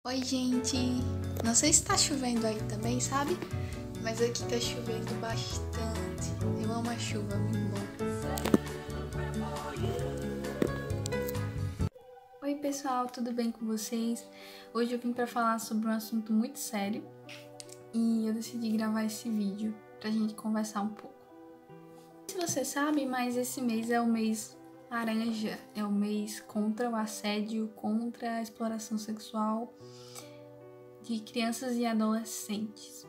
Oi, gente! Não sei se tá chovendo aí também, sabe? Mas aqui tá chovendo bastante. Eu amo a chuva, muito bom. Oi, pessoal, tudo bem com vocês? Hoje eu vim pra falar sobre um assunto muito sério e eu decidi gravar esse vídeo pra gente conversar um pouco. Se você sabe, mas esse mês é o mês laranja, é o mês contra o assédio, contra a exploração sexual de crianças e adolescentes.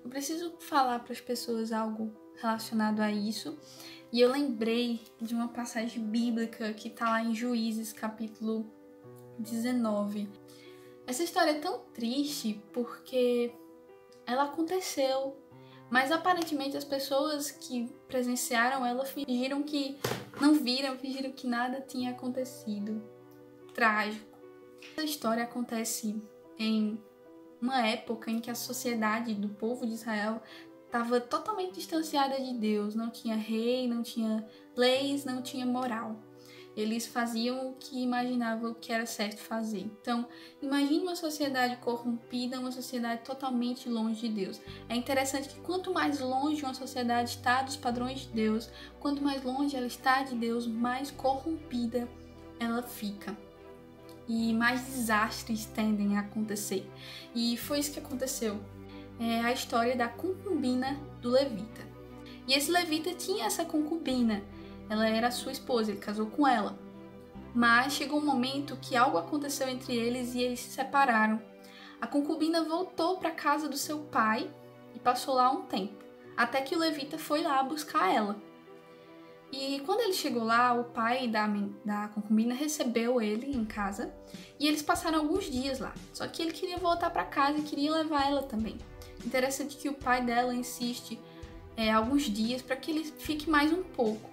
Eu preciso falar para as pessoas algo relacionado a isso, e eu lembrei de uma passagem bíblica que está lá em Juízes, capítulo 19. Essa história é tão triste porque ela aconteceu, mas aparentemente as pessoas que presenciaram ela fingiram que não viram, fingiram que nada tinha acontecido. Trágico. Essa história acontece em uma época em que a sociedade do povo de Israel estava totalmente distanciada de Deus, não tinha rei, não tinha leis, não tinha moral. Eles faziam o que imaginavam que era certo fazer. Então, imagine uma sociedade corrompida, uma sociedade totalmente longe de Deus. É interessante que quanto mais longe uma sociedade está dos padrões de Deus, quanto mais longe ela está de Deus, mais corrompida ela fica. E mais desastres tendem a acontecer. E foi isso que aconteceu. É a história da concubina do levita. E esse levita tinha essa concubina. Ela era a sua esposa, ele casou com ela. Mas chegou um momento que algo aconteceu entre eles e eles se separaram. A concubina voltou para a casa do seu pai e passou lá um tempo, até que o levita foi lá buscar ela. E quando ele chegou lá, o pai da concubina recebeu ele em casa e eles passaram alguns dias lá. Só que ele queria voltar para casa e queria levar ela também. Interessante que o pai dela insiste alguns dias para que ele fique mais um pouco.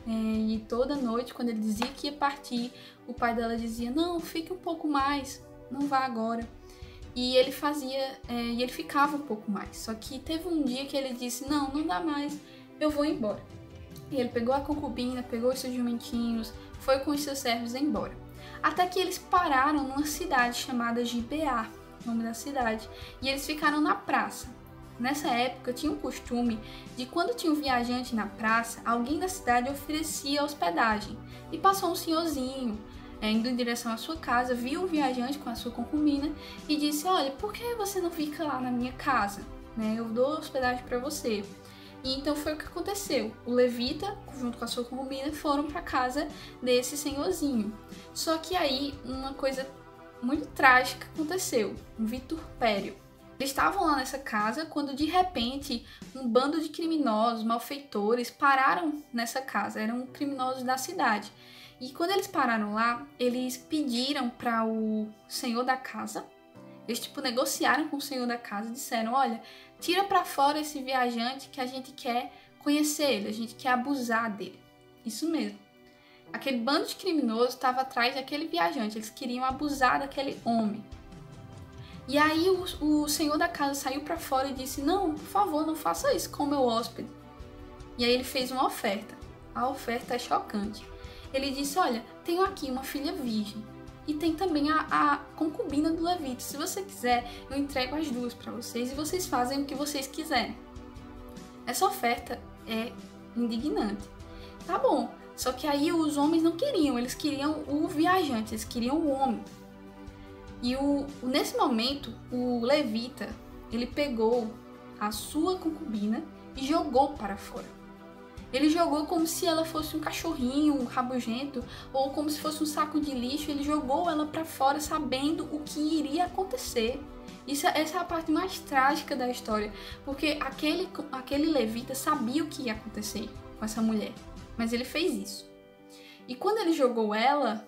E toda noite, quando ele dizia que ia partir, o pai dela dizia: não, fique um pouco mais, não vá agora. E ele e ele ficava um pouco mais. Só que teve um dia que ele disse: não, não dá mais, eu vou embora. E ele pegou a concubina, pegou os seus jumentinhos, foi com os seus servos embora. Até que eles pararam numa cidade chamada Gibeá, nome da cidade, e eles ficaram na praça. Nessa época tinha um costume de quando tinha um viajante na praça, alguém da cidade oferecia hospedagem. E passou um senhorzinho, indo em direção à sua casa, viu o viajante com a sua concubina e disse: olha, por que você não fica lá na minha casa? Eu dou hospedagem para você. E então foi o que aconteceu. O levita, junto com a sua concubina, foram para casa desse senhorzinho. Só que aí uma coisa muito trágica aconteceu, um vitupério. Eles estavam lá nessa casa quando de repente um bando de criminosos, malfeitores, pararam nessa casa. Eram criminosos da cidade. E quando eles pararam lá, eles pediram para o senhor da casa. Eles negociaram com o senhor da casa e disseram: olha, tira para fora esse viajante que a gente quer conhecer ele, a gente quer abusar dele. Isso mesmo. Aquele bando de criminosos estava atrás daquele viajante, eles queriam abusar daquele homem. E aí o senhor da casa saiu para fora e disse: não, por favor, não faça isso com o meu hóspede. E aí ele fez uma oferta. A oferta é chocante. Ele disse: olha, tenho aqui uma filha virgem. E tem também a concubina do levita. Se você quiser, eu entrego as duas para vocês e vocês fazem o que vocês quiserem. Essa oferta é indignante. Tá bom, só que aí os homens não queriam, eles queriam o viajante, eles queriam o homem. E nesse momento, o levita, ele pegou a sua concubina e jogou para fora. Ele jogou como se ela fosse um cachorrinho rabugento ou como se fosse um saco de lixo. Ele jogou ela para fora sabendo o que iria acontecer. Essa é a parte mais trágica da história, porque aquele levita sabia o que ia acontecer com essa mulher, mas ele fez isso. E quando ele jogou ela,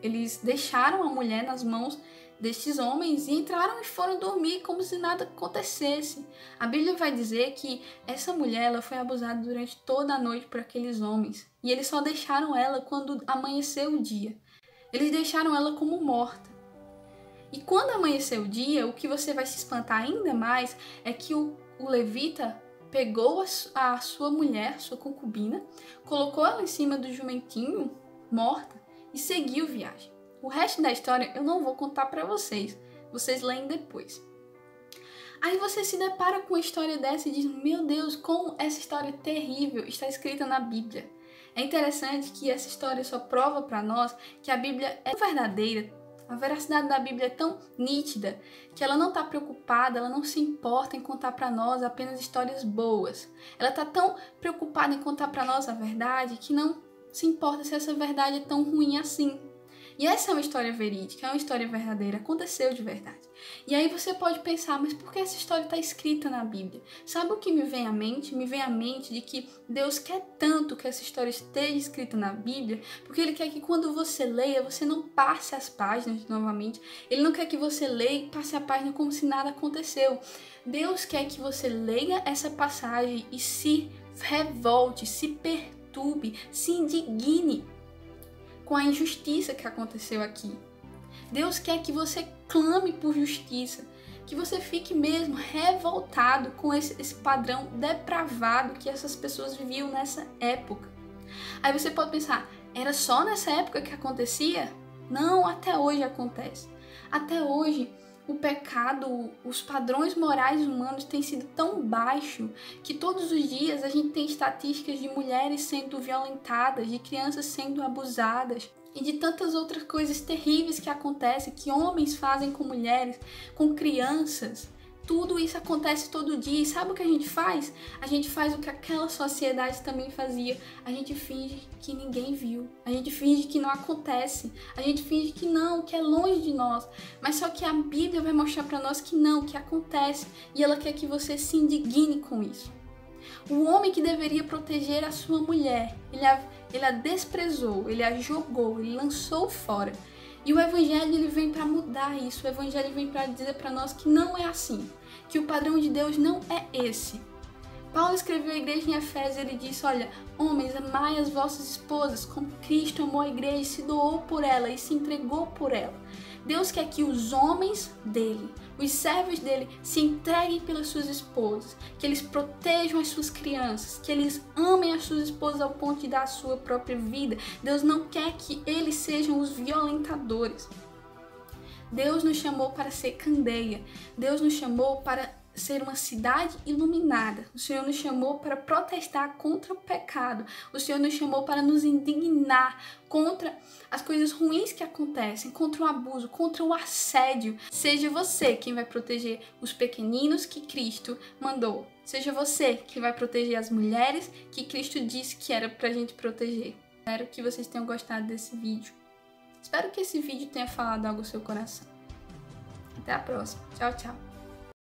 eles deixaram a mulher nas mãos destes homens e entraram e foram dormir como se nada acontecesse. A Bíblia vai dizer que essa mulher ela foi abusada durante toda a noite por aqueles homens. E eles só deixaram ela quando amanheceu o dia. Eles deixaram ela como morta. E quando amanheceu o dia, o que você vai se espantar ainda mais é que o levita pegou a sua mulher, sua concubina, colocou ela em cima do jumentinho, morta, e seguiu viagem. O resto da história eu não vou contar para vocês. Vocês leem depois. Aí você se depara com uma história dessa e diz, meu Deus, como essa história terrível está escrita na Bíblia. É interessante que essa história só prova para nós que a Bíblia é verdadeira. A veracidade da Bíblia é tão nítida que ela não está preocupada, ela não se importa em contar para nós apenas histórias boas. Ela está tão preocupada em contar para nós a verdade que não se importa se essa verdade é tão ruim assim. E essa é uma história verídica, é uma história verdadeira, aconteceu de verdade. E aí você pode pensar, mas por que essa história está escrita na Bíblia? Sabe o que me vem à mente? Me vem à mente de que Deus quer tanto que essa história esteja escrita na Bíblia, porque Ele quer que quando você leia, você não passe as páginas novamente. Ele não quer que você leia e passe a página como se nada aconteceu. Deus quer que você leia essa passagem e se revolte, se perturbe, se indigne com a injustiça que aconteceu aqui. Deus quer que você clame por justiça, que você fique mesmo revoltado com esse padrão depravado que essas pessoas viviam nessa época. Aí você pode pensar, era só nessa época que acontecia? Não, até hoje acontece. Até hoje, o pecado, os padrões morais humanos têm sido tão baixos que todos os dias a gente tem estatísticas de mulheres sendo violentadas, de crianças sendo abusadas e de tantas outras coisas terríveis que acontecem, que homens fazem com mulheres, com crianças. Tudo isso acontece todo dia. E sabe o que a gente faz? A gente faz o que aquela sociedade também fazia. A gente finge que ninguém viu. A gente finge que não acontece. A gente finge que não, que é longe de nós. Mas só que a Bíblia vai mostrar para nós que não, que acontece. E ela quer que você se indigne com isso. O homem que deveria proteger a sua mulher, ele a desprezou, ele a jogou, ele lançou fora. E o Evangelho ele vem para mudar isso, o Evangelho vem para dizer para nós que não é assim, que o padrão de Deus não é esse. Paulo escreveu à igreja em Efésios, ele disse, olha, homens, amai as vossas esposas, como Cristo amou a igreja e se doou por ela e se entregou por ela. Deus quer que os homens dele, os servos dele, se entreguem pelas suas esposas, que eles protejam as suas crianças, que eles amem as suas esposas ao ponto de dar a sua própria vida. Deus não quer que eles sejam os violentadores. Deus nos chamou para ser candeia. Deus nos chamou para ser uma cidade iluminada. O Senhor nos chamou para protestar contra o pecado. O Senhor nos chamou para nos indignar contra as coisas ruins que acontecem, contra o abuso, contra o assédio. Seja você quem vai proteger os pequeninos que Cristo mandou. Seja você que vai proteger as mulheres que Cristo disse que era pra gente proteger. Espero que vocês tenham gostado desse vídeo. Espero que esse vídeo tenha falado algo ao seu coração. Até a próxima. Tchau, tchau.